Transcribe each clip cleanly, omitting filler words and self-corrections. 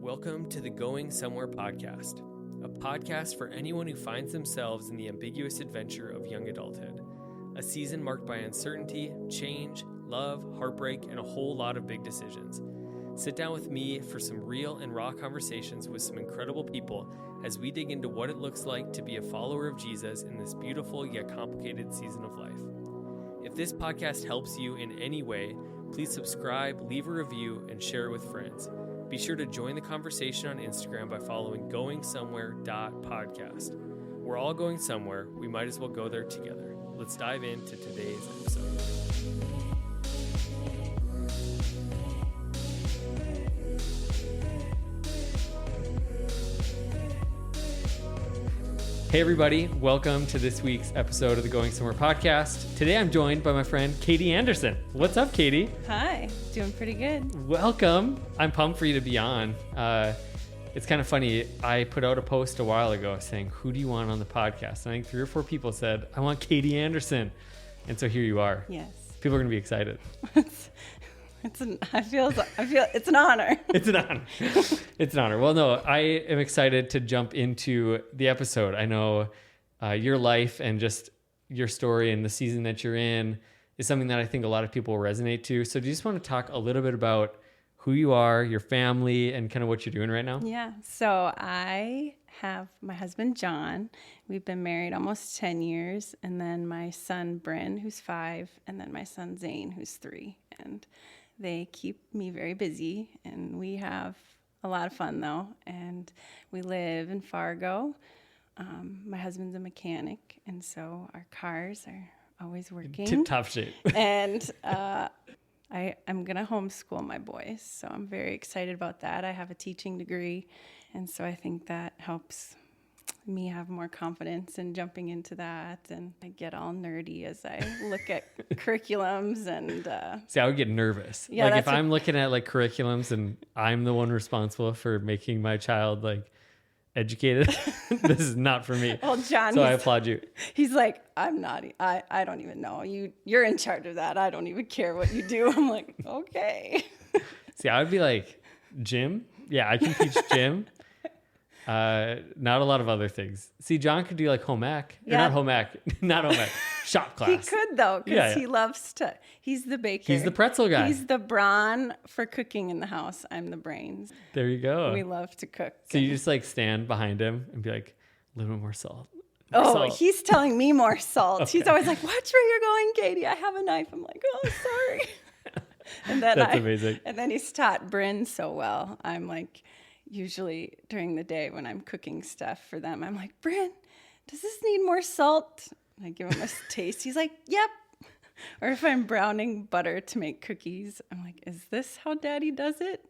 Welcome to the Going Somewhere podcast, a podcast for anyone who finds themselves in the ambiguous adventure of young adulthood, a season marked by uncertainty, change, love, heartbreak, and a whole lot of big decisions. Sit down with me for some real and raw conversations with some incredible people as we dig into what it looks like to be a follower of Jesus in this beautiful yet complicated season of life. If this podcast helps you in any way, please subscribe, leave a review, and share it with friends. Be sure to join the conversation on Instagram by following goingsomewhere.podcast. We're all going somewhere. We might as well go there together. Let's dive into today's episode. Hey everybody, welcome to this week's episode of the Going Somewhere podcast. Today I'm joined by my friend Katie Anderson. What's up, Katie? Hi, doing pretty good. Welcome. I'm pumped for you to be on. It's kind of funny. I put out a post a while ago saying, who do you want on the podcast? And I think 3 or 4 people said, I want Katie Anderson. And so here you are. Yes. People are going to be excited. I feel it's an honor. It's an honor. It's an honor. Well, no, I am excited to jump into the episode. I know your life and just your story and the season that you're in is something that I think a lot of people will resonate to. So do you just want to talk a little bit about who you are, your family, and kind of what you're doing right now? Yeah. So I have my husband, John. We've been married almost 10 years. And then my son, Bryn, who's 5. And then my son, Zane, who's 3. And they keep me very busy, and we have a lot of fun, though. And we live in Fargo. My husband's a mechanic, and so our cars are always working. Tip-top shape. And I'm going to homeschool my boys, so I'm very excited about that. I have a teaching degree, and so I think that helps me have more confidence in jumping into that, and I get all nerdy as I look at curriculums and See, I would get nervous. Yeah, like if I'm looking at like curriculums and I'm the one responsible for making my child like educated, this is not for me. Well, John, so I applaud you. He's like, I'm not. I don't even know. You're in charge of that. I don't even care what you do. I'm like, okay. See, I would be like, gym? Yeah, I can teach gym. Not a lot of other things. See, John could do like home ec. Yeah. Or not home ec. Not home ec. Shop class. He could, though, because he loves to. He's the baker. He's the pretzel guy. He's the brawn for cooking in the house. I'm the brains. There you go. We love to cook. So you just like stand behind him and be like, a little bit more salt. Salt. He's telling me more salt. Okay. He's always like, watch where you're going, Katie. I have a knife. I'm like, oh, sorry. And then That's amazing. And then he's taught Bryn so well. I'm like, usually during the day when I'm cooking stuff for them, I'm like, Bryn, does this need more salt? And I give him a taste. He's like, yep. Or if I'm browning butter to make cookies, I'm like, is this how Daddy does it?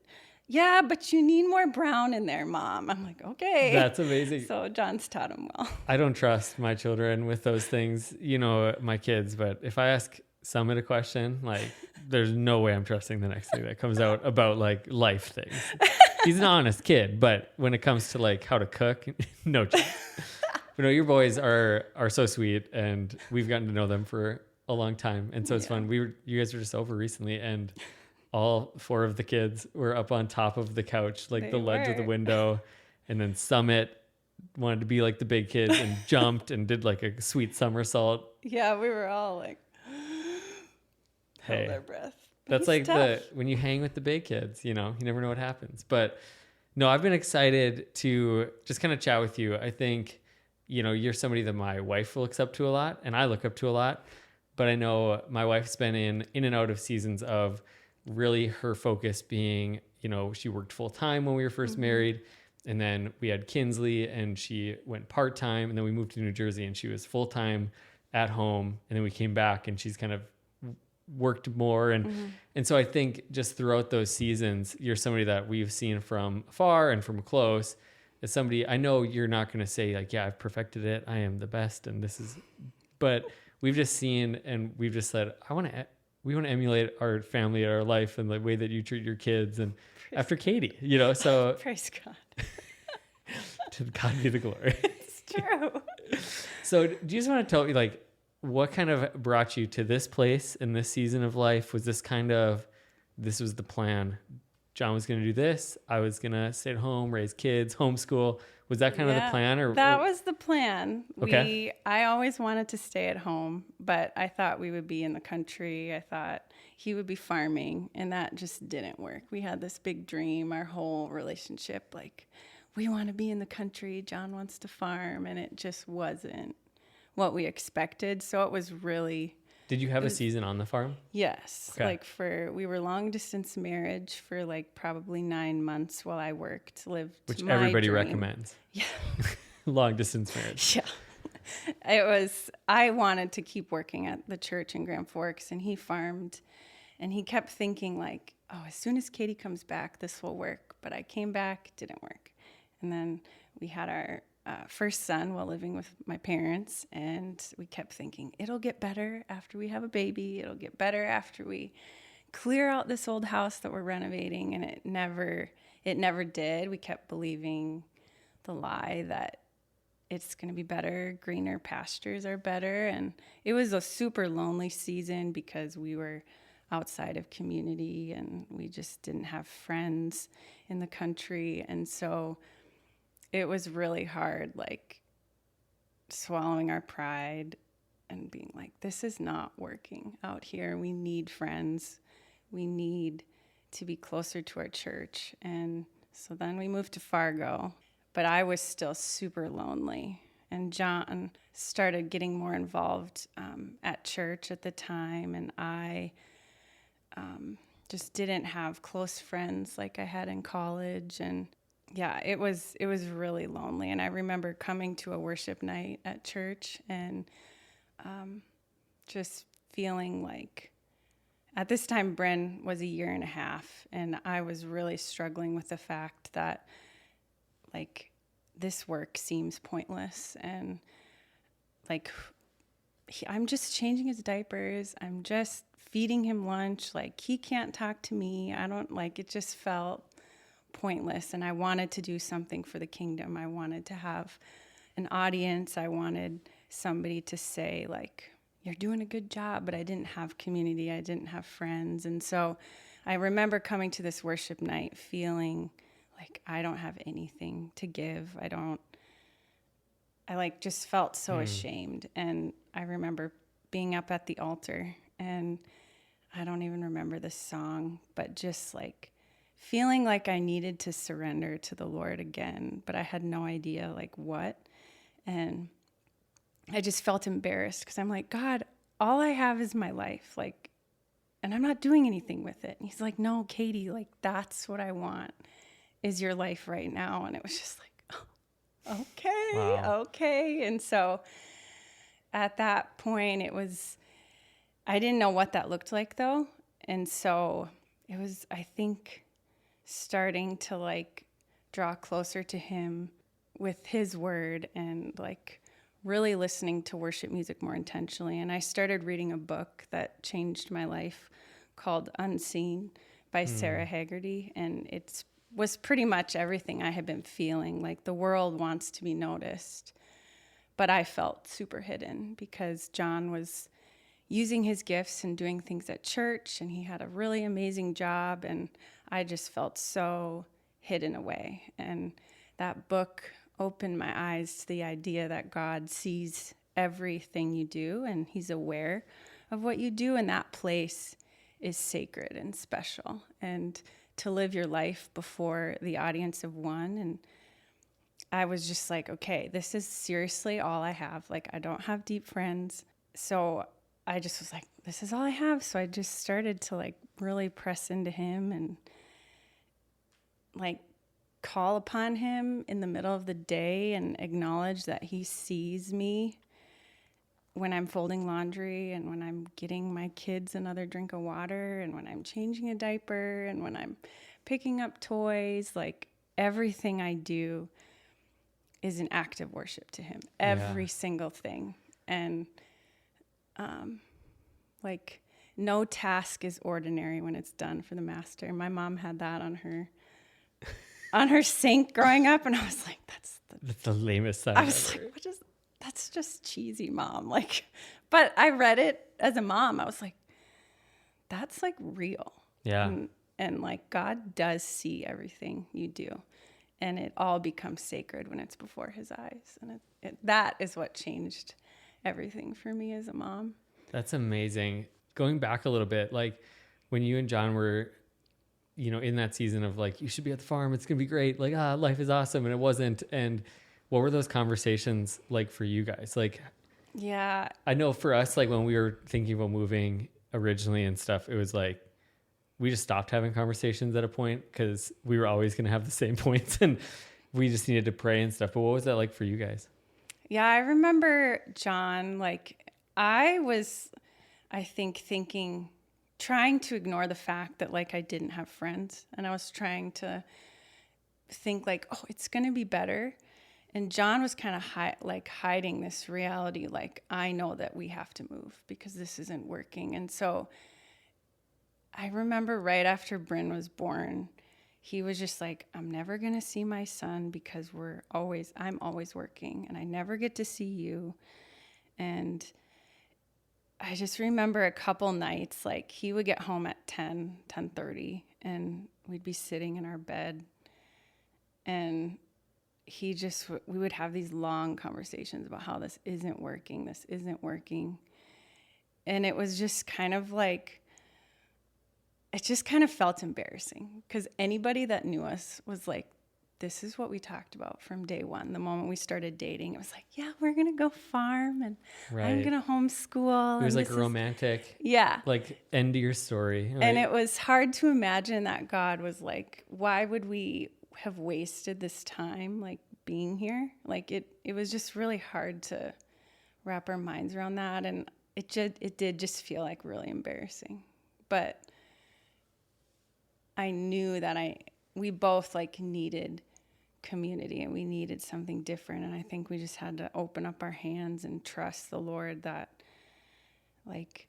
Yeah, but you need more brown in there, Mom. I'm like, okay. That's amazing. So John's taught him well. I don't trust my children with those things, you know, my kids, but if I ask Summit a question, like there's no way I'm trusting the next thing that comes out about like life things. He's an honest kid, but when it comes to like how to cook, no chance. But no, your boys are so sweet, and we've gotten to know them for a long time, and so it's fun. You guys were just over recently, and all 4 of the kids were up on top of the couch, like the ledge of the window, and then Summit wanted to be like the big kid and jumped and did like a sweet somersault. Yeah, we were all like, held their breath. That's like tough. When you hang with the big kids, you know, you never know what happens. But no, I've been excited to just kind of chat with you. I think, you know, you're somebody that my wife will look up to a lot, and I look up to a lot. But I know my wife's been in and out of seasons of really her focus being, you know, she worked full time when we were first married. And then we had Kinsley, and she went part-time, and then we moved to New Jersey, and she was full time at home. And then we came back, and she's kind of worked more. And so I think just throughout those seasons, you're somebody that we've seen from afar and from close. As somebody, I know you're not going to say like, yeah, I've perfected it, I am the best, and this is, but we've just seen, and we've just said, we want to emulate our family, our life, and the way that you treat your kids, and after Katie, you know, so praise God. To God be the glory. It's true. So do you just want to tell me like, what kind of brought you to this place in this season of life? Was this kind of, this was the plan John was going to do this. I was going to stay at home, raise kids, homeschool. Was that kind of the plan? That was the plan. Okay. I always wanted to stay at home, but I thought we would be in the country. I thought he would be farming, and that just didn't work. We had this big dream, our whole relationship, like, we want to be in the country. John wants to farm, and it just wasn't what we expected. So it was really... Did you have a season on the farm? Yes. Okay. We were long distance marriage for like probably 9 months while I worked, lived Which my everybody dream. recommends. Yeah. Long distance marriage. Yeah. I wanted to keep working at the church in Grand Forks, and he farmed, and he kept thinking like, oh, as soon as Katie comes back, this will work. But I came back, didn't work. And then we had our first son while living with my parents, and we kept thinking it'll get better after we have a baby. It'll get better after we clear out this old house that we're renovating, and it never did. We kept believing the lie that it's going to be better, greener pastures are better, and it was a super lonely season because we were outside of community and we just didn't have friends in the country, and so it was really hard, like swallowing our pride and being like, this is not working out here. We need friends. We need to be closer to our church. And so then we moved to Fargo, but I was still super lonely. And John started getting more involved at church at the time. And I just didn't have close friends like I had in college. And yeah, it was really lonely. And I remember coming to a worship night at church and just feeling like, at this time, Bren was 1.5 years, and I was really struggling with the fact that, like, this work seems pointless, and like, I'm just changing his diapers. I'm just feeding him lunch. Like, he can't talk to me. It just felt pointless, and I wanted to do something for the kingdom. I wanted to have an audience. I wanted somebody to say, like, you're doing a good job, but I didn't have community. I didn't have friends. And so I remember coming to this worship night feeling like I don't have anything to give. I just felt so ashamed. And I remember being up at the altar, and I don't even remember the song, but just like feeling like I needed to surrender to the Lord again, but I had no idea like what. And I just felt embarrassed because I'm like, God, all I have is my life, like, and I'm not doing anything with it. And he's like, no, Katie, like, that's what I want is your life right now. And it was just like, oh, okay, wow. Okay. And so at that point, I didn't know what that looked like though. And so it was, I think, starting to like draw closer to him with his word and like really listening to worship music more intentionally. And I started reading a book that changed my life called Unseen by Sarah Haggerty. And it was pretty much everything I had been feeling. Like, the world wants to be noticed, but I felt super hidden because John was using his gifts and doing things at church, and he had a really amazing job, and I just felt so hidden away. And that book opened my eyes to the idea that God sees everything you do, and he's aware of what you do, and that place is sacred and special. And to live your life before the audience of one, and I was just like, okay, this is seriously all I have. Like, I don't have deep friends. So I just was like, this is all I have. So I just started to like really press into him and like call upon him in the middle of the day and acknowledge that he sees me when I'm folding laundry and when I'm getting my kids another drink of water and when I'm changing a diaper and when I'm picking up toys. Like, everything I do is an act of worship to him. Every single thing. And like, no task is ordinary when it's done for the master. My mom had that on her sink growing up, and I was like, that's the lamest thing. I was like, that's just cheesy, Mom. Like, but I read it as a mom. I was like, that's like real. Yeah. And And like God does see everything you do. And it all becomes sacred when it's before his eyes. And that is what changed everything for me as a mom. That's amazing. Going back a little bit, like when you and John were, in that season of like, you should be at the farm, it's going to be great. Like, life is awesome. And it wasn't. And what were those conversations like for you guys? Like, yeah, I know for us, like when we were thinking about moving originally and stuff, it was like, we just stopped having conversations at a point because we were always going to have the same points and we just needed to pray and stuff. But what was that like for you guys? Yeah, I remember John, like I was, I think, trying to ignore the fact that like I didn't have friends, and I was trying to think like, oh, it's going to be better. And John was kind of hiding this reality. Like, I know that we have to move because this isn't working. And so I remember right after Bryn was born, he was just like, I'm never going to see my son because I'm always working and I never get to see you. And I just remember a couple nights, like he would get home at 10:30 and we'd be sitting in our bed and we would have these long conversations about how this isn't working. And it was just kind of like, it just kind of felt embarrassing because anybody that knew us was like, this is what we talked about from day one. The moment we started dating, it was like, yeah, we're going to go farm and I'm going to homeschool. It was like romantic. Yeah. Like end to your story. Right? And it was hard to imagine that God was like, why would we have wasted this time like being here? Like it was just really hard to wrap our minds around that. And it did just feel like really embarrassing. But I knew that we both like needed community and we needed something different. And I think we just had to open up our hands and trust the Lord that like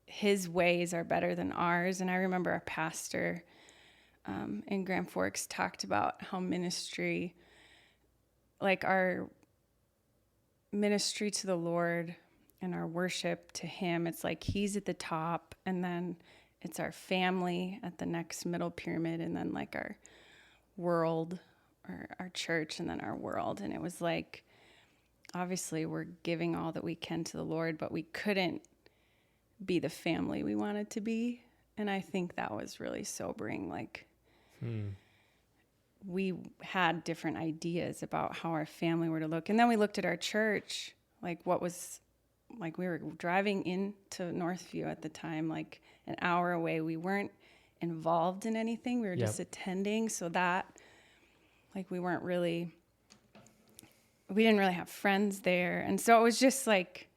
his ways are better than ours. And I remember our pastor in Grand Forks talked about how ministry, like our ministry to the Lord and our worship to him, it's like he's at the top and then it's our family at the next middle pyramid, and then like our world or our church, and then our world. And it was like, obviously we're giving all that we can to the Lord, but we couldn't be the family we wanted to be. And I think that was really sobering. Like we had different ideas about how our family were to look. And then we looked at our church, like we were driving into Northview at the time, like an hour away. We weren't involved in anything. We were just attending. So that, like, we didn't really have friends there. And so it was just like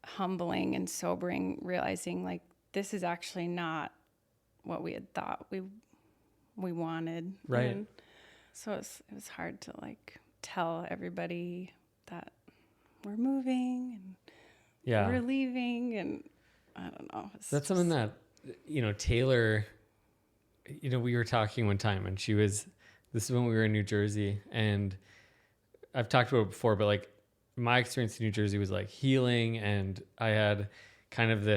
humbling and sobering, realizing like, this is actually not what we had thought we wanted. Right. And so it was hard to like tell everybody that we're moving and we're leaving, and I don't know. That's something that, Taylor, we were talking one time and this is when we were in New Jersey, and I've talked about it before, but like my experience in New Jersey was like healing, and I had kind of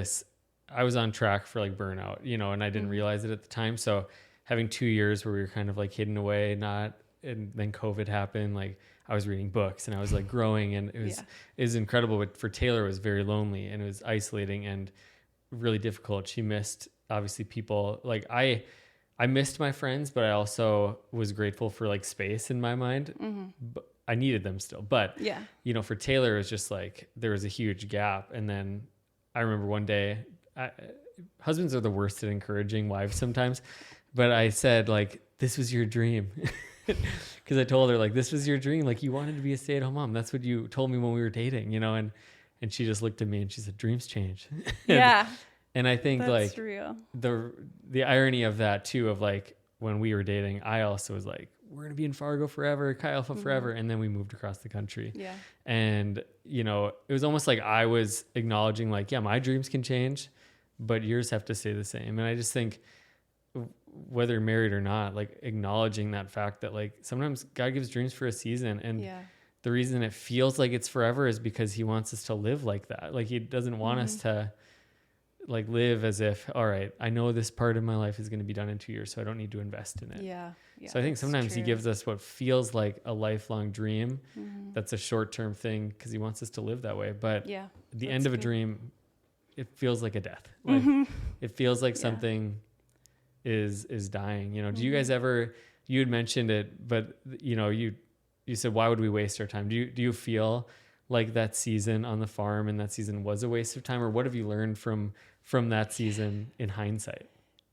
I was on track for like burnout, and I didn't realize it at the time. So having 2 years where we were kind of like hidden away, and then COVID happened, like I was reading books and I was like growing, and it was incredible. But for Taylor, it was very lonely and it was isolating and really difficult. She missed obviously people. Like I missed my friends, but I also was grateful for like space in my mind. But I needed them still. But for Taylor, it was just like there was a huge gap. And then I remember one day, husbands are the worst at encouraging wives sometimes, but I said like, this was your dream. Because I told her like, this was your dream. Like you wanted to be a stay-at-home mom. That's what you told me when we were dating, and she just looked at me and she said, dreams change. And I think that's like real. The irony of that too, of like when we were dating, I also was like, we're going to be in Fargo forever, Chi Alpha forever. And then we moved across the country. Yeah. And, it was almost like I was acknowledging like, yeah, my dreams can change, but yours have to stay the same. And I just think whether married or not, like acknowledging that fact that like sometimes God gives dreams for a season, and the reason it feels like it's forever is because he wants us to live like that. Like he doesn't want us to like live as if, all right, I know this part of my life is going to be done in 2 years, so I don't need to invest in it. Yeah. So I think sometimes he gives us what feels like a lifelong dream. That's a short-term thing because he wants us to live that way. But at the end of a dream, it feels like a death. Like it feels like something is dying. You know, do you guys ever, you had mentioned it, but you know, you said, why would we waste our time? Do you feel like that season on the farm and that season was a waste of time, or what have you learned from that season in hindsight?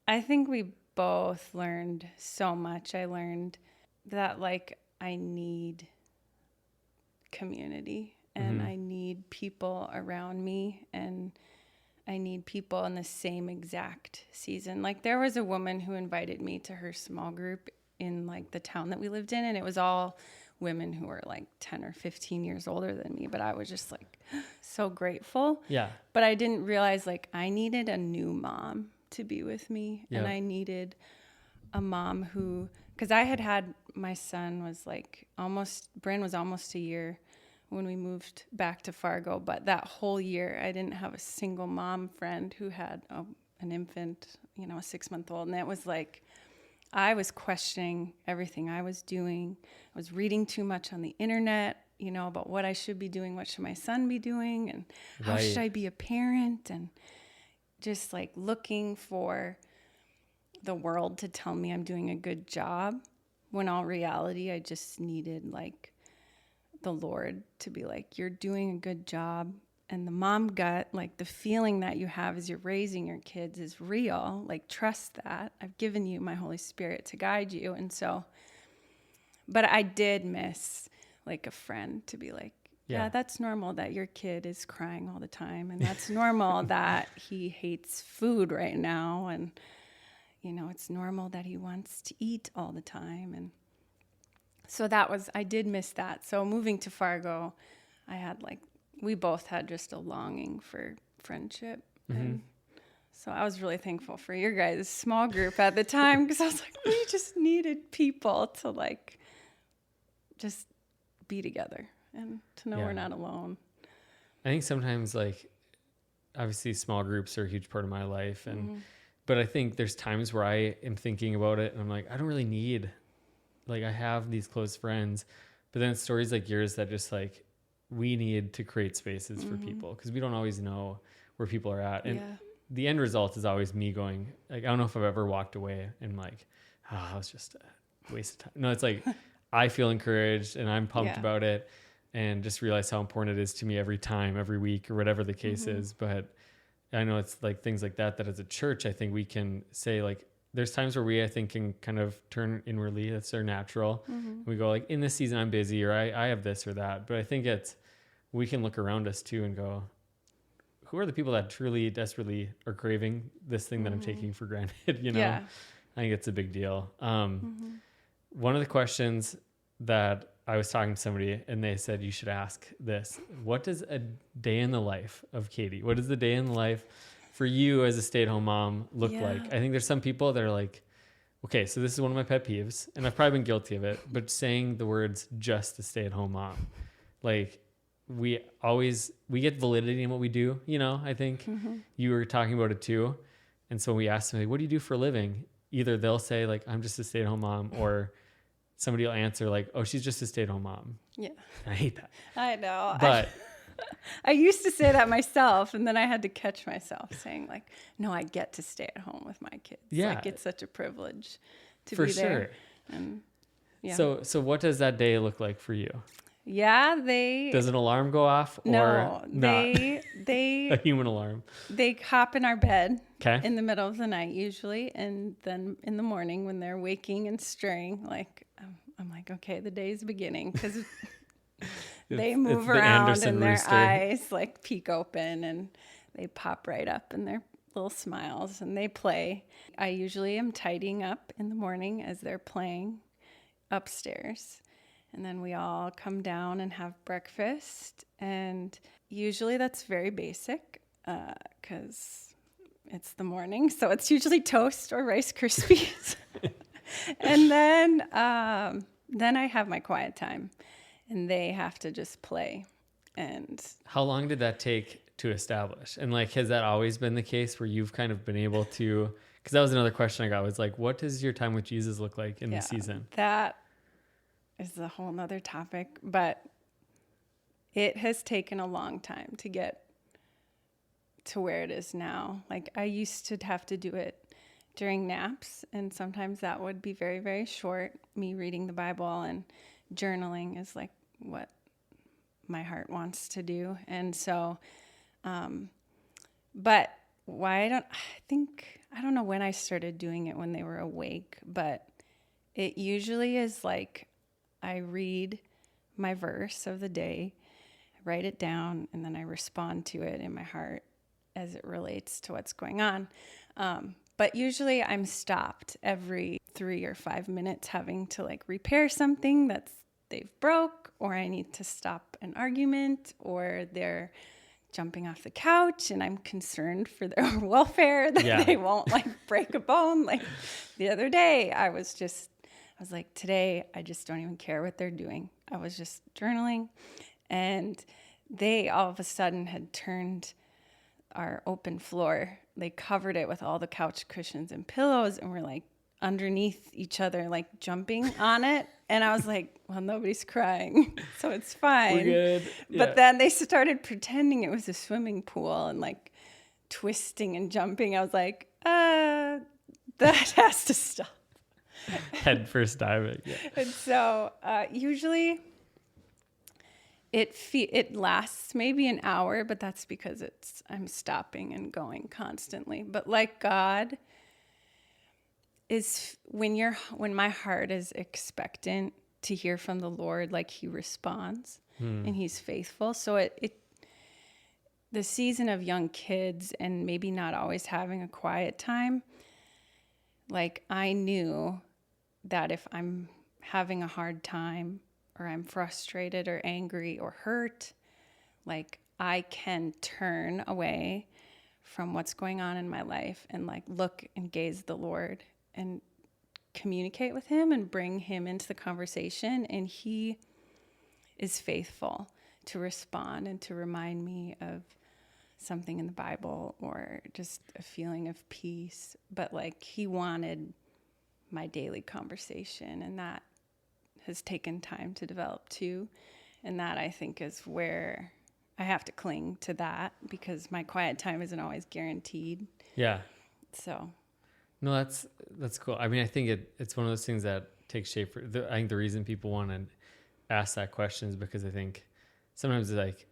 I think we both learned so much. I learned that like I need community and I need people around me, and I need people in the same exact season. Like there was a woman who invited me to her small group in like the town that we lived in, and it was all women who were like 10 or 15 years older than me, but I was just like so grateful. Yeah. But I didn't realize like I needed a new mom to be with me. And I needed a mom who, because I had my son was like Bryn was almost a year when we moved back to Fargo, but that whole year I didn't have a single mom friend who had an infant, you know, a 6-month-old. And that was like, I was questioning everything I was doing. I was reading too much on the internet, you know, about what I should be doing, what should my son be doing, and how should I be a parent, and just like looking for the world to tell me I'm doing a good job, when all reality I just needed like the Lord to be like, you're doing a good job. And the mom gut, like the feeling that you have as you're raising your kids is real. Like, trust that. I've given you my Holy Spirit to guide you. And so, but I did miss like a friend to be like, yeah, that's normal that your kid is crying all the time. And that's normal that he hates food right now. And, you know, it's normal that he wants to eat all the time. And so I did miss that. So moving to Fargo, we both had just a longing for friendship. And so I was really thankful for your guys' small group at the time, because I was like, we just needed people to like just be together and to know we're not alone. I think sometimes, like, obviously small groups are a huge part of my life. But I think there's times where I am thinking about it and I'm like, I don't really need, like, I have these close friends, but then it's stories like yours that just like, we need to create spaces for people, because we don't always know where people are at. And the end result is always me going, like, I don't know if I've ever walked away and like, that was just a waste of time. No, it's like, I feel encouraged and I'm pumped about it, and just realize how important it is to me every time, every week, or whatever the case is. But I know it's like things like that as a church, I think we can say, like, there's times where I think can kind of turn inwardly. That's our natural. We go like, in this season I'm busy, or I have this or that. But I think we can look around us too and go, who are the people that truly desperately are craving this thing that I'm taking for granted? You know, I think it's a big deal. One of the questions that I was talking to somebody and they said, you should ask this: what does a day in the life of Katie, what does the day in the life for you as a stay-at-home mom look like? I think there's some people that are like, okay, so this is one of my pet peeves, and I've probably been guilty of it, but saying the words just a stay-at-home mom, like, we get validity in what we do. You know, I think you were talking about it too. And so we asked them, like, what do you do for a living? Either they'll say like, I'm just a stay-at-home mom, or somebody will answer like, oh, she's just a stay-at-home mom. Yeah. I hate that. I know. But I used to say that myself, and then I had to catch myself saying like, no, I get to stay at home with my kids. Yeah. Like, it's such a privilege to for be there. sure. And So what does that day look like for you? Yeah, does an alarm go off, or no, not? they A human alarm. They hop in our bed Okay. in the middle of the night usually, and then in the morning when they're waking and stirring, like I'm like, okay, the day's beginning, because they move around and their eyes like peek open and they pop right up and their little smiles and they play. I usually am tidying up in the morning as they're playing upstairs. And then we all come down and have breakfast. And usually that's very basic because it's the morning. So it's usually toast or Rice Krispies. And then I have my quiet time and they have to just play. And how long did that take to establish? And like, has that always been the case where you've kind of been able to, because that was another question I got, was like, what does your time with Jesus look like in the season? That is a whole nother topic, but it has taken a long time to get to where it is now. Like, I used to have to do it during naps, and sometimes that would be very, very short. Me reading the Bible and journaling is like what my heart wants to do. And so, but I don't know when I started doing it, when they were awake, but it usually is like I read my verse of the day, write it down, and then I respond to it in my heart as it relates to what's going on. But usually I'm stopped every 3 or 5 minutes having to like repair something they've broke, or I need to stop an argument, or they're jumping off the couch and I'm concerned for their welfare, that they won't like break a bone. Like the other day I was like, today I just don't even care what they're doing. I was just journaling, and they all of a sudden had turned our open floor. They covered it with all the couch cushions and pillows, and we're like underneath each other, like jumping on it. And I was like, well, nobody's crying, so it's fine. We're good. Yeah. But then they started pretending it was a swimming pool and like twisting and jumping. I was like, that has to stop. Head first diving. Yeah. And so usually it lasts maybe an hour, but that's because I'm stopping and going constantly. But like God is, when my heart is expectant to hear from the Lord, like he responds and he's faithful. So the season of young kids and maybe not always having a quiet time, like I knew that if I'm having a hard time, or I'm frustrated or angry or hurt, like I can turn away from what's going on in my life and like look and gaze the Lord and communicate with him and bring him into the conversation. And he is faithful to respond and to remind me of something in the Bible or just a feeling of peace. But like he wanted my daily conversation, and that has taken time to develop too. And that I think is where I have to cling to that, because my quiet time isn't always guaranteed. Yeah. So. No, that's cool. I mean, I think it's one of those things that takes shape. I think the reason people want to ask that question is because I think sometimes it's like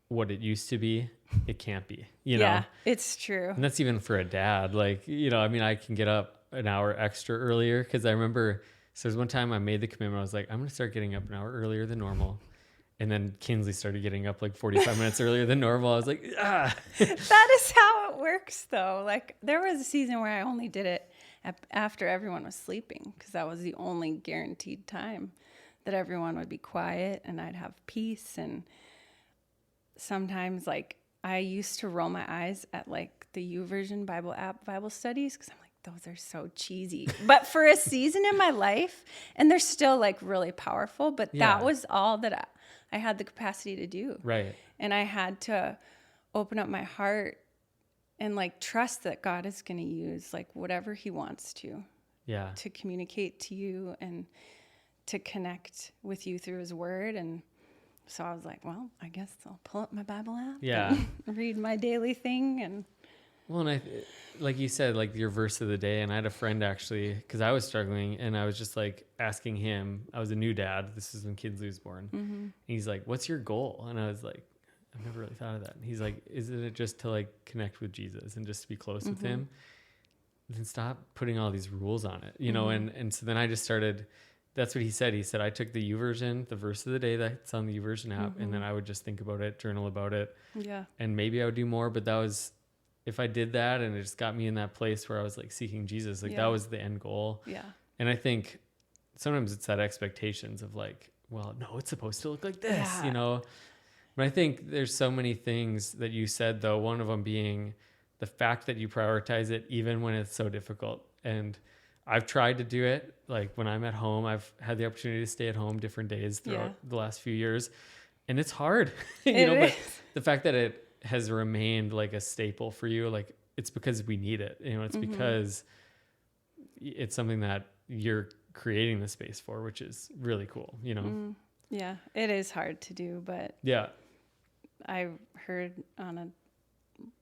what it used to be, it can't be, you know? Yeah, it's true. And that's even for a dad. Like, I mean, I can get up an hour extra earlier, because I remember, so there's one time I made the commitment. I was like, I'm going to start getting up an hour earlier than normal. And then Kinsley started getting up like 45 minutes earlier than normal. I was like, ah. That is how it works, though. Like, there was a season where I only did it after everyone was sleeping, because that was the only guaranteed time that everyone would be quiet and I'd have peace. And sometimes, like, I used to roll my eyes at like the YouVersion Bible app Bible studies, because I'm like, those are so cheesy. But for a season in my life, and they're still like really powerful, but that was all that I had the capacity to do. Right. And I had to open up my heart and like trust that God is going to use like whatever he wants to communicate to you and to connect with you through his word. And so I was like, well, I guess I'll pull up my Bible app and read my daily thing. And well, and like you said, like your verse of the day, and I had a friend actually, because I was struggling, and I was just like asking him, I was a new dad. This is when Kinsley was born. Mm-hmm. And he's like, what's your goal? And I was like, I've never really thought of that. And he's like, isn't it just to like connect with Jesus and just to be close with him? Then stop putting all these rules on it, you know? And so then I just started, that's what he said. He said, I took the YouVersion, the verse of the day that's on the YouVersion app, and then I would just think about it, journal about it. Yeah. And maybe I would do more, but that was, if I did that and it just got me in that place where I was like seeking Jesus, like that was the end goal. Yeah. And I think sometimes it's that expectations of like, well, no, it's supposed to look like this, you know? But I think there's so many things that you said, though, one of them being the fact that you prioritize it even when it's so difficult. And I've tried to do it. Like when I'm at home, I've had the opportunity to stay at home different days throughout the last few years. And it's hard, but the fact that has remained like a staple for you, like it's because we need it. You know, it's because it's something that you're creating the space for, which is really cool, you know? Yeah, it is hard to do, but Yeah. I heard on a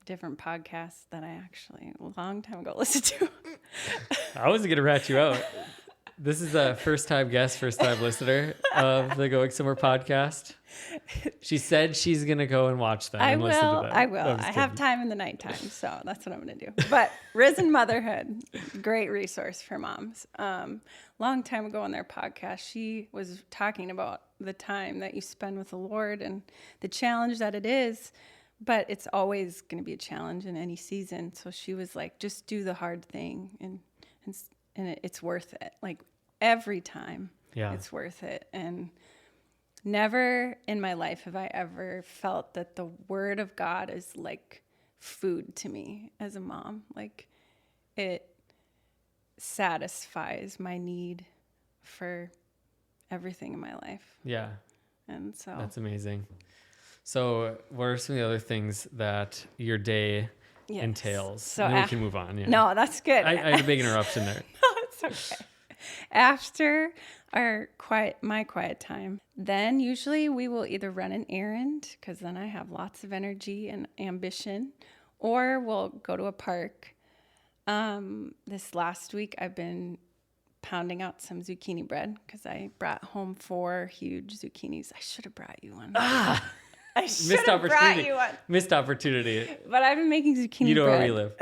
different podcast that I actually a long time ago listened to. I wasn't going to rat you out. This is a first-time guest, first-time listener of the Going Somewhere podcast. She said she's going to go and watch them and listen to them. I will. I have time in the nighttime, so that's what I'm going to do. But Risen Motherhood, great resource for moms. Long time ago on their podcast, she was talking about the time that you spend with the Lord and the challenge that it is, but it's always going to be a challenge in any season. So she was like, just do the hard thing, and it's worth it. Like every time, it's worth it. And never in my life have I ever felt that the word of God is like food to me as a mom. Like it satisfies my need for everything in my life. Yeah. And so that's amazing. So what are some of the other things that your day entails? So and then we can move on. Yeah. No, that's good. I had a big interruption there. No, it's okay. After my quiet time, then usually we will either run an errand, because then I have lots of energy and ambition, or we'll go to a park. This last week I've been pounding out some zucchini bread because I brought home 4 huge zucchinis. I should have brought you one. I should have brought you one. Missed opportunity. But I've been making zucchini bread. You know where we live.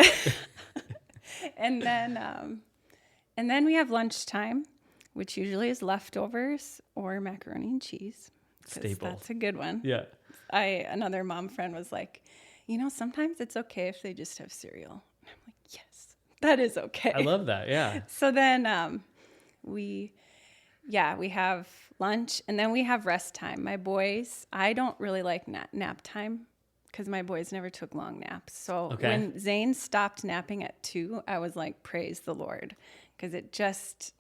And then we have lunchtime, which usually is leftovers or macaroni and cheese. Staple. That's a good one. Yeah. Another mom friend was like, sometimes it's okay if they just have cereal. And I'm like, yes, that is okay. I love that. Yeah. So then we have lunch, and then we have rest time. My boys, I don't really like nap time because my boys never took long naps. So when Zane stopped napping at 2, I was like, praise the Lord. Because it just,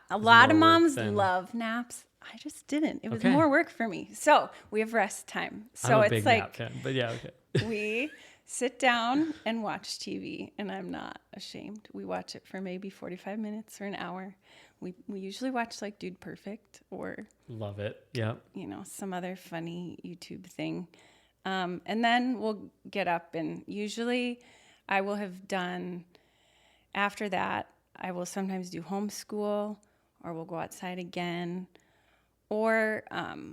a lot of moms love naps. I just didn't. It was more work for me. So we have rest time. So I'm a it's big like, nap fan, but yeah, okay. we sit down and watch TV, and I'm not ashamed. We watch it for maybe 45 minutes or an hour. We usually watch like Dude Perfect or love it. Yeah. Some other funny YouTube thing. And then we'll get up, and usually I will have done, after that, I will sometimes do homeschool, or we'll go outside again. Or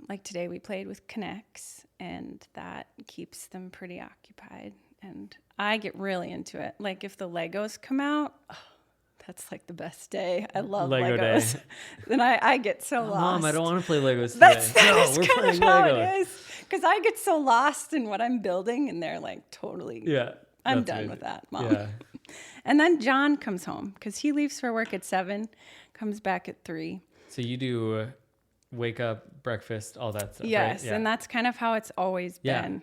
like today we played with Connects, and that keeps them pretty occupied. And I get really into it. Like if the Legos come out, that's like the best day. I love Lego Legos. Day. Then I get so lost. Mom, I don't want to play Legos today. That's we're kind playing of how Legos. it is. Because I get so lost in what I'm building, and they're like totally. Yeah. I'm done with that, Mom. Yeah. And then John comes home because he leaves for work at 7, comes back at 3. So you do wake up, breakfast, all that stuff. Yes, right? Yeah. and that's kind of how it's always been,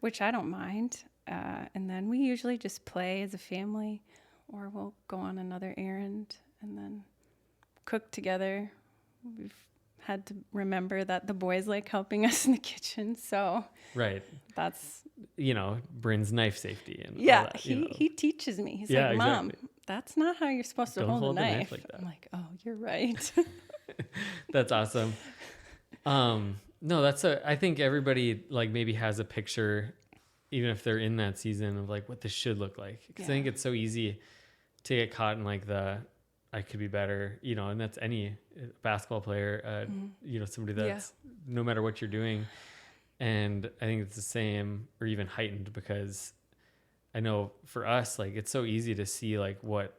which I don't mind. And then we usually just play as a family, or we'll go on another errand and then cook together. We've had to remember that the boys like helping us in the kitchen, so right. that's Bryn's knife safety and all that, he teaches me. He's Yeah, like, Mom, exactly. that's not how you're supposed to Don't hold a hold the knife. knife like that. I'm like, oh, you're right. That's awesome. No, I think everybody like maybe has a picture, even if they're in that season, of like what this should look like. Because I think it's so easy to get caught in like I could be better, and that's any basketball player, somebody that's no matter what you're doing. And I think it's the same or even heightened because I know for us, like it's so easy to see like what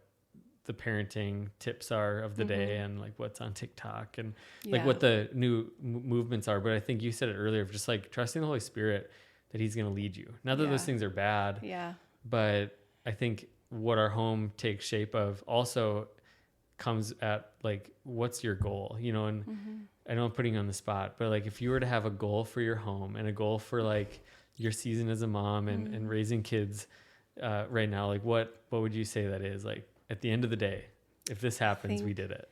the parenting tips are of the day and like what's on TikTok and like what the new movements are. But I think you said it earlier of just like trusting the Holy Spirit that he's going to lead you. Not that those things are bad, but I think what our home takes shape of also comes at like, what's your goal, and I know I'm putting you on the spot, but like if you were to have a goal for your home and a goal for like your season as a mom and raising kids right now, like what would you say that is? Like at the end of the day, if this happens, we did it.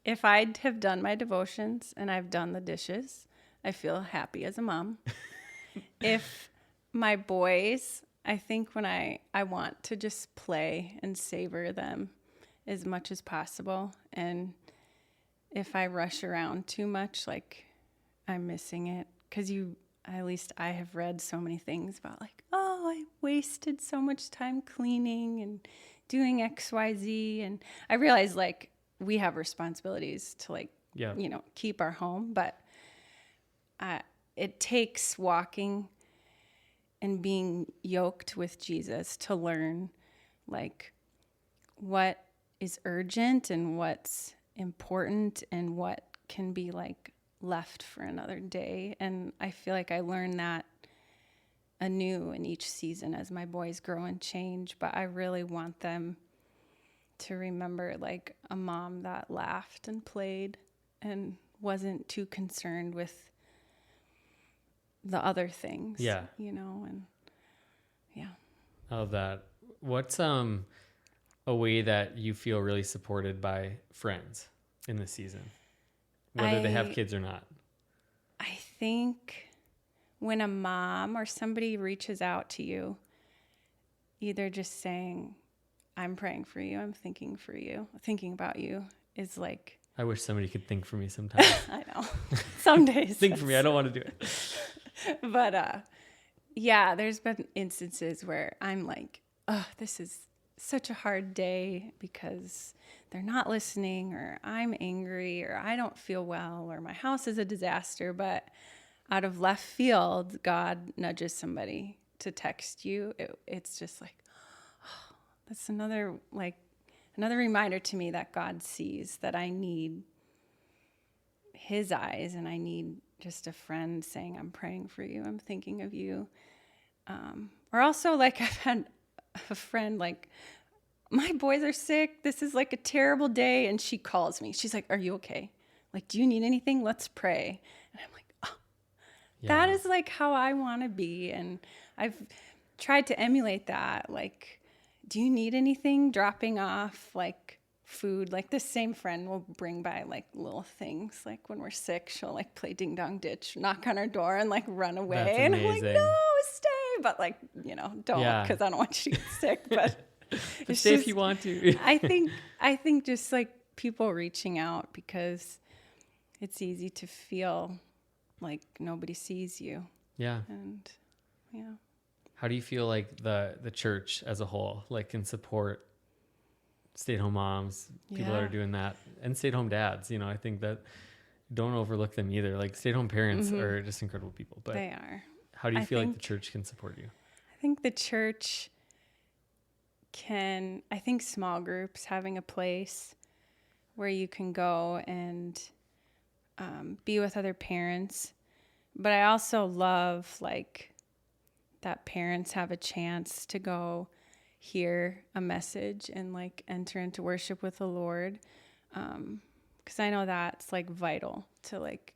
If I'd have done my devotions and I've done the dishes, I feel happy as a mom. if my boys, I think when I want to just play and savor them as much as possible. And if I rush around too much, like I'm missing it. Because at least I have read so many things about like, oh, I wasted so much time cleaning and doing XYZ. And I realize like we have responsibilities to like, keep our home. But it takes walking and being yoked with Jesus to learn like what is urgent and what's important and what can be like left for another day. And I feel like I learned that anew in each season as my boys grow and change. But I really want them to remember like a mom that laughed and played and wasn't too concerned with the other things. Yeah. And yeah. I love that. What's a way that you feel really supported by friends in this season, whether they have kids or not? I think when a mom or somebody reaches out to you, either just saying, I'm praying for you, I'm thinking for you, thinking about you, is like... I wish somebody could think for me sometimes. I know. Some days. Think for me. I don't want to do it. But yeah, there's been instances where I'm like, oh, this is such a hard day because they're not listening, or I'm angry, or I don't feel well, or my house is a disaster. But out of left field, God nudges somebody to text you. It's just like, oh, that's another reminder to me that God sees that I need his eyes, and I need just a friend saying, I'm praying for you, I'm thinking of you. Or also, like, I've had a friend, like, my boys are sick, this is like a terrible day, and she calls me. She's like, are you okay? Like, do you need anything? Let's pray. And I'm like, oh, that is like how I want to be. And I've tried to emulate that. Like, do you need anything? Dropping off, like, food. Like, this same friend will bring by like little things. Like when we're sick, she'll like play ding dong ditch, knock on our door, and like run away. That's and amazing. I'm like, no, stay. But like, don't, because I don't want you to get sick. But stay if you want to. I think just like people reaching out, because it's easy to feel like nobody sees you. Yeah. And yeah. How do you feel like the church as a whole like can support stay-at-home moms, people that are doing that, and stay-at-home dads? I think that don't overlook them either. Like, stay-at-home parents are just incredible people. But they are. How do you feel like the church can support you? I think the church I think small groups, having a place where you can go and be with other parents. But I also love like that parents have a chance to go hear a message and like enter into worship with the Lord. Because I know that's like vital to like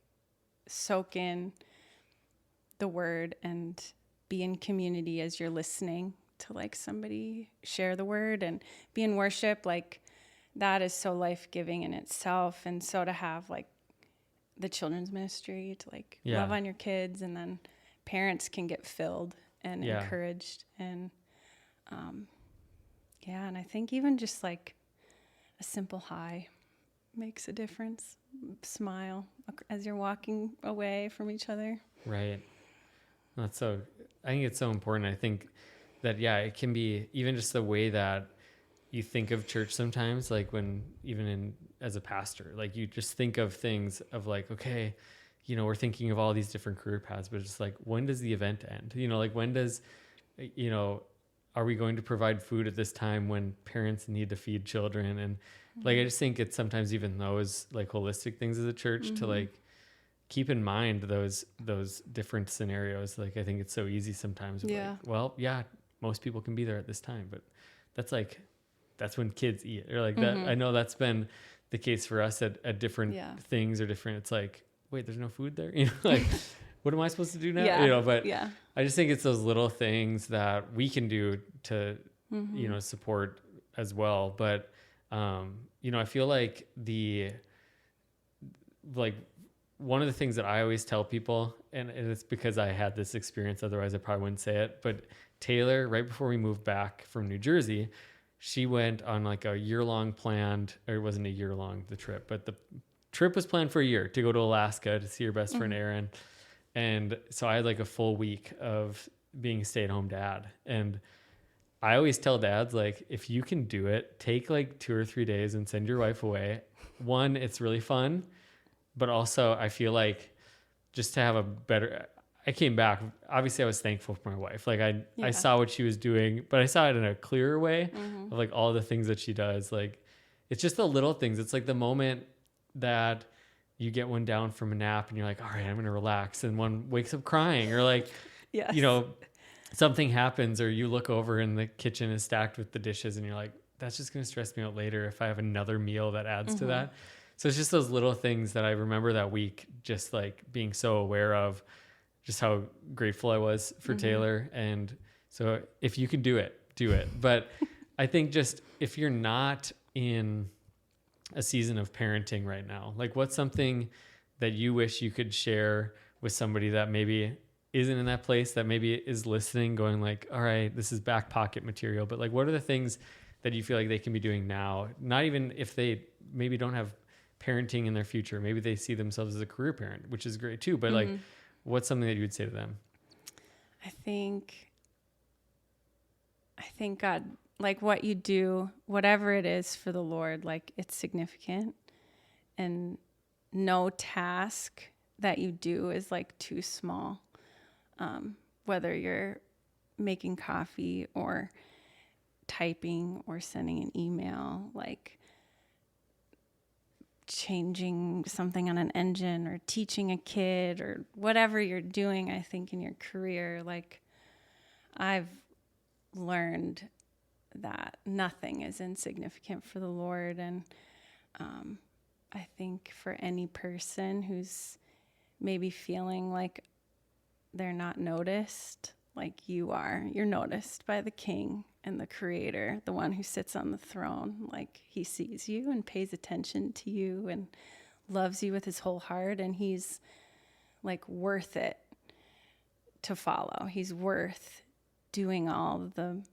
soak in the word and be in community as you're listening to like somebody share the word and be in worship. Like, that is so life-giving in itself. And so to have like the children's ministry to like love on your kids, and then parents can get filled and encouraged. And and I think even just like a simple hi makes a difference. Smile as you're walking away from each other. Right. I think it's so important. I think that, it can be even just the way that you think of church sometimes, like when as a pastor, like you just think of things of like, okay, we're thinking of all these different career paths, but it's like, when does the event end? Like, when does, are we going to provide food at this time when parents need to feed children? And like, I just think it's sometimes even those like holistic things as a church to like keep in mind those different scenarios. Like, I think it's so easy sometimes. Like, most people can be there at this time, but that's when kids eat, or like that. I know that's been the case for us at different things or different. It's like, wait, there's no food there. Like, what am I supposed to do now? But I just think it's those little things that we can do to, support as well. But, I feel like one of the things that I always tell people, and it's because I had this experience, otherwise I probably wouldn't say it, but Taylor, right before we moved back from New Jersey, she went on like a year-long planned, or it wasn't a year-long, the trip, but the trip was planned for a year to go to Alaska to see her best friend Aaron. And so I had like a full week of being a stay-at-home dad. And I always tell dads, like, if you can do it, take like 2 or 3 days and send your wife away. One, it's really fun. But also, I feel like just to have a better, I came back. Obviously, I was thankful for my wife. Like I saw what she was doing, but I saw it in a clearer way of like all the things that she does. Like it's just the little things. It's like the moment that you get one down from a nap and you're like, all right, I'm going to relax. And one wakes up crying or like, you know, something happens or you look over and the kitchen is stacked with the dishes and you're like, that's just going to stress me out later if I have another meal that adds to that. So it's just those little things that I remember that week, just like being so aware of just how grateful I was for Taylor. And so if you can do it, do it. But I think just if you're not in a season of parenting right now, like what's something that you wish you could share with somebody that maybe isn't in that place, that maybe is listening, going like, all right, this is back pocket material, but like, what are the things that you feel like they can be doing now? Not even if they maybe don't have parenting in their future. Maybe they see themselves as a career parent, which is great too. But like, what's something that you would say to them? I think God, like what you do, whatever it is for the Lord, like it's significant, and no task that you do is like too small. Whether you're making coffee or typing or sending an email, like changing something on an engine or teaching a kid or whatever you're doing, I think in your career, like I've learned that nothing is insignificant for the Lord. And I think for any person who's maybe feeling like they're not noticed, like you're noticed by the King and the Creator, the one who sits on the throne. Like he sees you and pays attention to you and loves you with his whole heart. And he's like worth it to follow. He's worth doing all the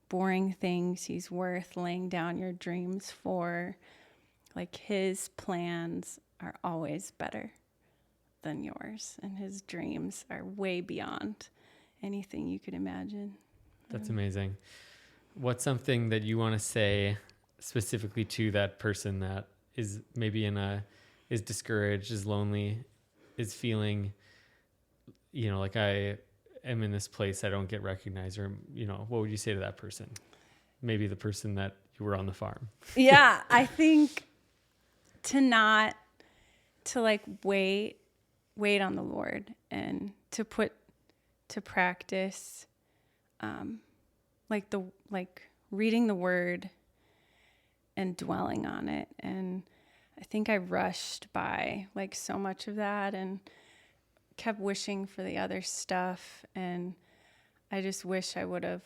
boring things. He's worth laying down your dreams for. Like his plans are always better than yours, and his dreams are way beyond anything you could imagine. That's amazing. What's something that you want to say specifically to that person that is maybe is discouraged, is lonely, is feeling, like I am in this place, I don't get recognized, or, what would you say to that person? Maybe the person that you were on the farm. Yeah, I think to wait on the Lord and to put to practice, like reading the word and dwelling on it. And I think I rushed by like so much of that and kept wishing for the other stuff. And I just wish I would have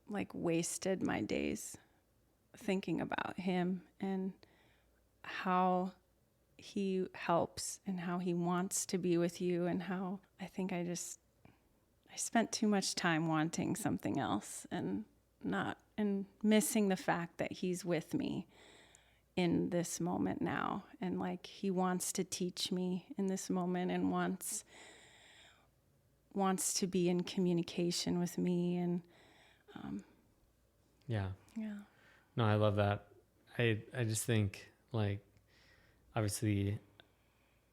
like wasted my days thinking about him and how he helps and how he wants to be with you, and how I think I spent too much time wanting something else and missing the fact that he's with me in this moment now. And like he wants to teach me in this moment and wants to be in communication with me. And yeah. No, I love that. I just think like, obviously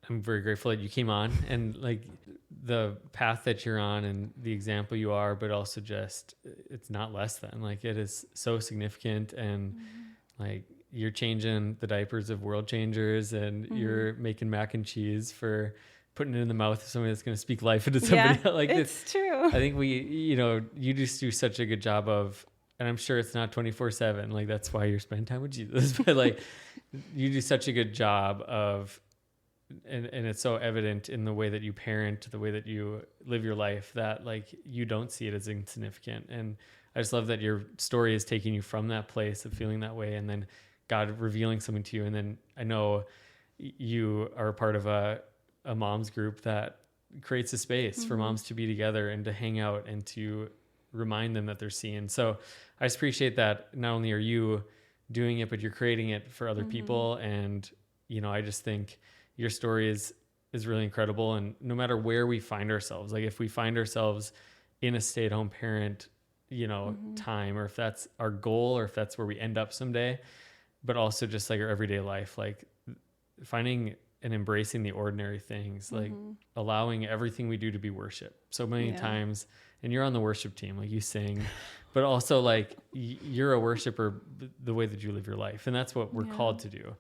I'm very grateful that you came on, and like the path that you're on and the example you are, but also just, it's not less than, like, it is so significant. And like you're changing the diapers of world changers, and you're making mac and cheese for putting it in the mouth of somebody that's going to speak life into somebody. Yeah, like it's true. I think you just do such a good job of, and I'm sure it's not 24/7. Like that's why you're spending time with Jesus, but like you do such a good job of, and it's so evident in the way that you parent, the way that you live your life, that like you don't see it as insignificant. And I just love that your story is taking you from that place of feeling that way, and then God revealing something to you. And then I know you are part of a mom's group that creates a space for moms to be together and to hang out and to remind them that they're seen. So I just appreciate that not only are you doing it, but you're creating it for other people. And, I just think your story is really incredible. And no matter where we find ourselves, like if we find ourselves in a stay-at-home parent, time, or if that's our goal, or if that's where we end up someday, but also just like our everyday life, like finding and embracing the ordinary things, like allowing everything we do to be worship so many times. And you're on the worship team, like you sing, but also like you're a worshiper the way that you live your life. And that's what we're called to do.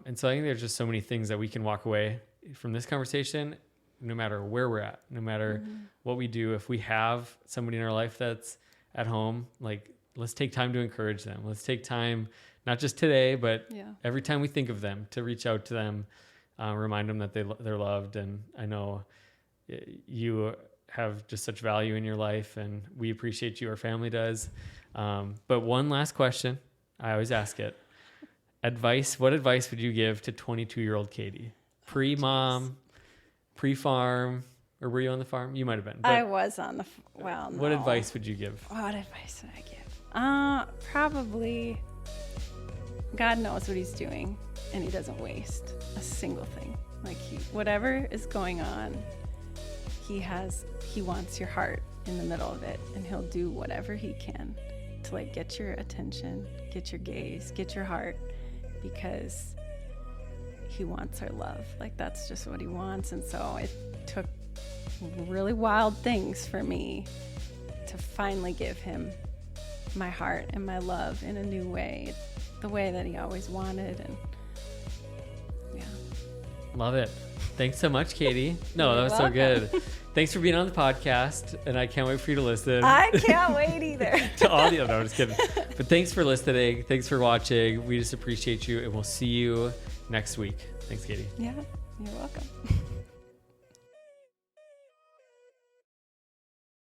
And so I think there's just so many things that we can walk away from this conversation, no matter where we're at, no matter what we do. If we have somebody in our life that's at home, like let's take time to encourage them. Let's take time, not just today, but every time we think of them, to reach out to them, remind them that they're loved. And I know you have just such value in your life, and we appreciate you. Our family does. But one last question, I always ask it. What advice would you give to 22-year-old Katie? Pre-mom, pre-farm, or were you on the farm? You might have been. I was on the, well, no. What advice would you give? What advice would I give? Probably God knows what he's doing, and he doesn't waste a single thing. Like whatever is going on, he wants your heart in the middle of it, and he'll do whatever he can to like get your attention, get your gaze, get your heart, because he wants our love. Like that's just what he wants. And so it took really wild things for me to finally give him my heart and my love in a new way, the way that he always wanted. And love it. Thanks so much, Katie. No, that was so good. Thanks for being on the podcast, and I can't wait for you to listen. I can't wait either. To audio, no, I'm just kidding. But thanks for listening. Thanks for watching. We just appreciate you, and we'll see you next week. Thanks, Katie. Yeah, you're welcome.